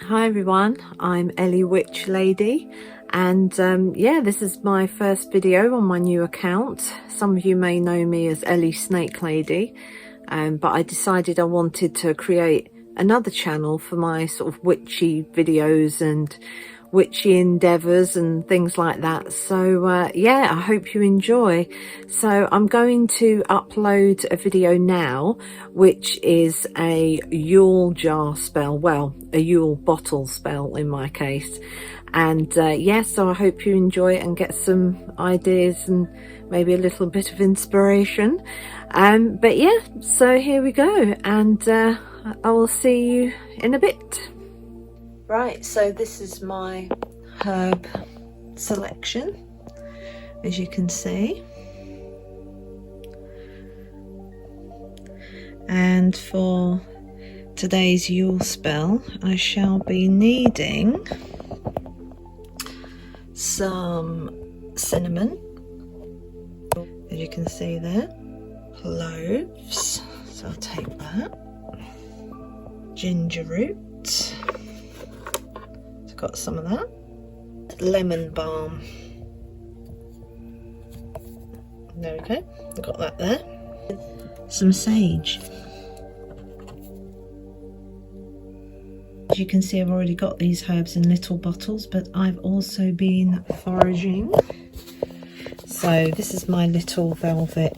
Hi everyone, I'm Ellie Witch Lady, and yeah, this is my first video on my new account. Some of you may know me as Ellie Snake Lady, but I decided I wanted to create another channel for my sort of witchy videos and witchy endeavours and things like that. So yeah, I hope you enjoy. So I'm going to upload a video now, which is a Yule jar spell, well, a Yule bottle spell in my case. And yeah, so I hope you enjoy it and get some ideas and maybe a little bit of inspiration. But yeah, so here we go, and I will see you in a bit. Right, so this is my herb selection, as you can see. And for today's Yule spell, I shall be needing some cinnamon, as you can see there, cloves, so I'll take that, ginger root, got some of that, lemon balm, there we go, I've got that there, some sage. As you can see, I've already got these herbs in little bottles, but I've also been foraging. So this is my little velvet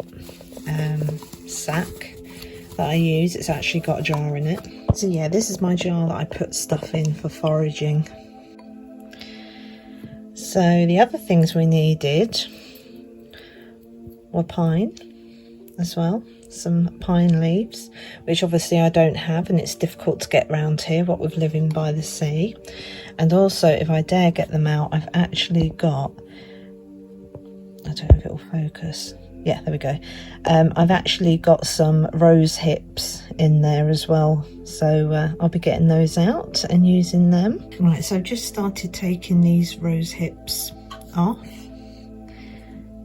sack that I use. It's actually got a jar in it. So yeah, this is my jar that I put stuff in for foraging. So the other things we needed were pine as well, some pine leaves, which obviously I don't have, and it's difficult to get round here, what with living by the sea. And also, if I dare get them out, I've actually got, I don't know if it will focus, yeah, there we go, I've actually got some rose hips in there as well, so I'll be getting those out and using them. Right, so I've just started taking these rose hips off.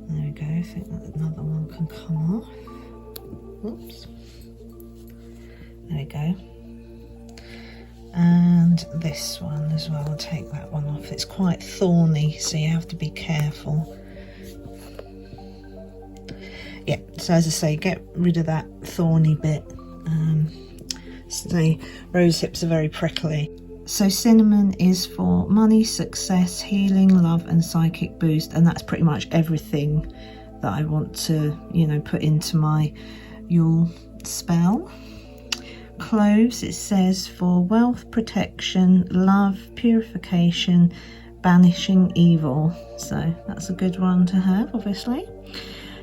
There we go, I think that another one can come off. Oops, there we go. And this one as well, I'll take that one off. It's quite thorny, so you have to be careful. Yeah, so as I say, get rid of that thorny bit. So rose hips are very prickly. So cinnamon is for money, success, healing, love and psychic boost, and that's pretty much everything that I want to, you know, put into my Yule spell. Cloves, it says, for wealth, protection, love, purification, banishing evil, so that's a good one to have, obviously.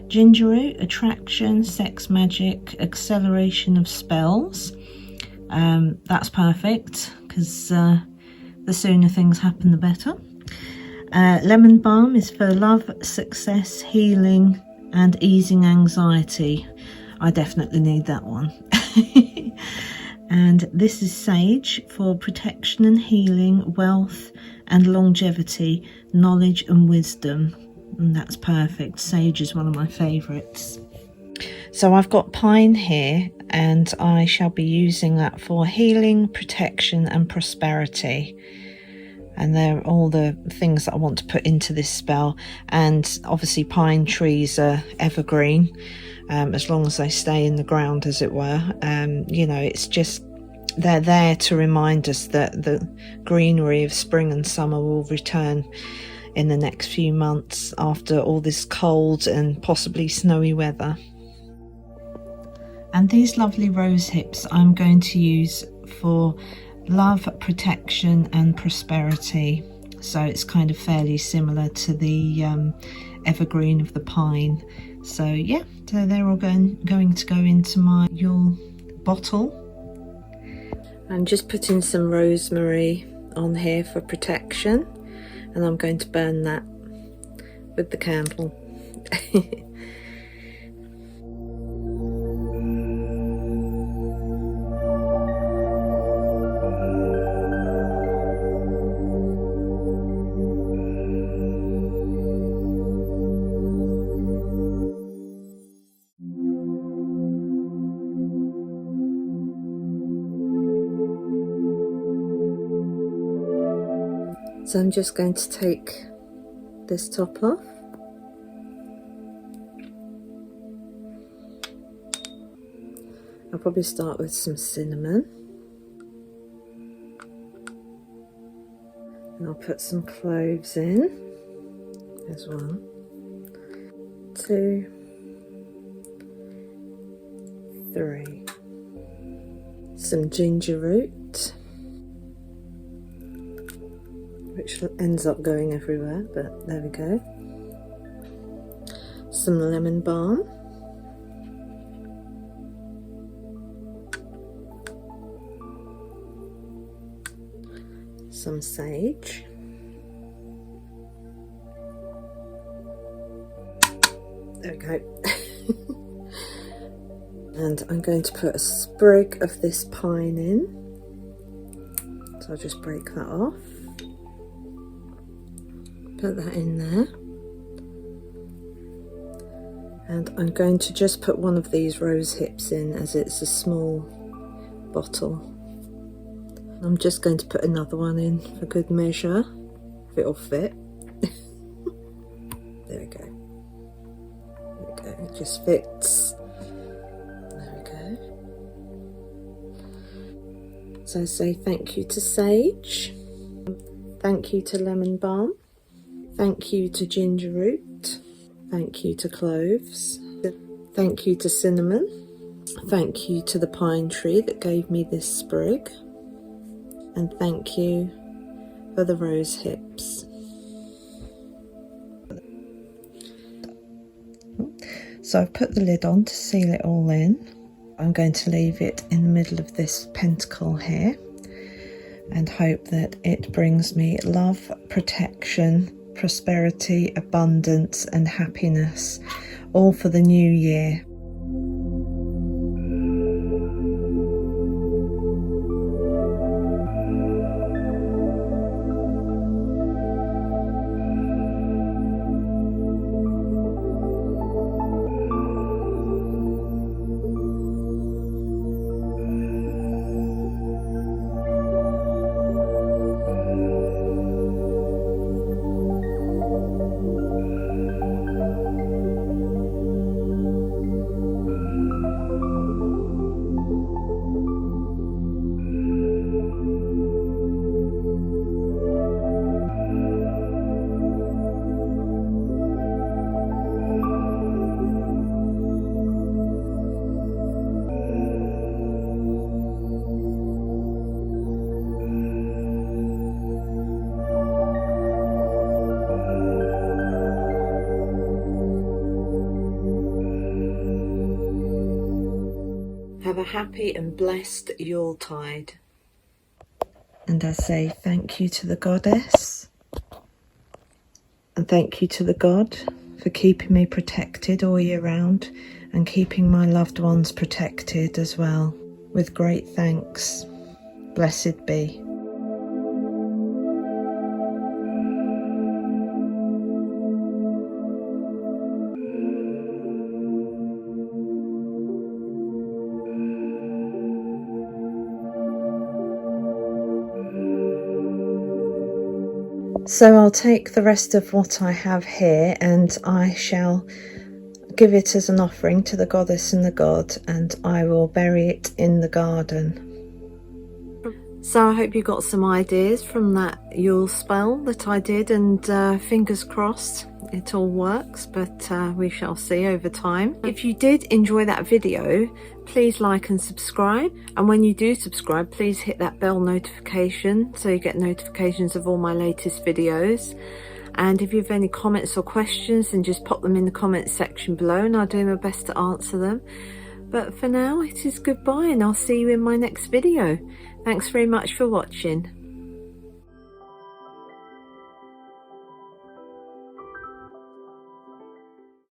Ginger root, attraction, sex magic, acceleration of spells. That's perfect, because the sooner things happen the better. Lemon balm is for love, success, healing and easing anxiety. I definitely need that one. And this is sage for protection and healing, wealth and longevity, knowledge and wisdom. And that's perfect. Sage is one of my favourites. So I've got pine here, and I shall be using that for healing, protection and prosperity. And they're all the things that I want to put into this spell. And obviously pine trees are evergreen, as long as they stay in the ground, as it were. You know, it's just, they're there to remind us that the greenery of spring and summer will return in the next few months after all this cold and possibly snowy weather. And these lovely rose hips I'm going to use for love, protection and prosperity. So it's kind of fairly similar to the evergreen of the pine. So yeah, so they're all going to go into my Yule bottle. I'm just putting some rosemary on here for protection, and I'm going to burn that with the candle. So I'm just going to take this top off. I'll probably start with some cinnamon. And I'll put some cloves in. There's 1, 2, 3. Some ginger root, which ends up going everywhere, but there we go. Some lemon balm. Some sage. There we go. And I'm going to put a sprig of this pine in. So I'll just break that off. Put that in there. And I'm going to just put one of these rose hips in, as it's a small bottle. I'm just going to put another one in for good measure, if it'll fit. There we go. There we go, it just fits. There we go. So I say thank you to sage, thank you to lemon balm, thank you to ginger root, thank you to cloves, thank you to cinnamon, thank you to the pine tree that gave me this sprig, and thank you for the rose hips. So I've put the lid on to seal it all in. I'm going to leave it in the middle of this pentacle here and hope that it brings me love, protection, prosperity, abundance and happiness, all for the new year. Have a happy and blessed Yuletide. And I say thank you to the goddess, and thank you to the God for keeping me protected all year round and keeping my loved ones protected as well. With great thanks. Blessed be. So I'll take the rest of what I have here and I shall give it as an offering to the goddess and the god, and I will bury it in the garden. So I hope you got some ideas from that Yule spell that I did, and fingers crossed it all works, but we shall see over time. If you did enjoy that video, please like and subscribe, and when you do subscribe, please hit that bell notification so you get notifications of all my latest videos. And if you have any comments or questions, then just pop them in the comments section below and I'll do my best to answer them. But for now, it is goodbye, and I'll see you in my next video. Thanks very much for watching.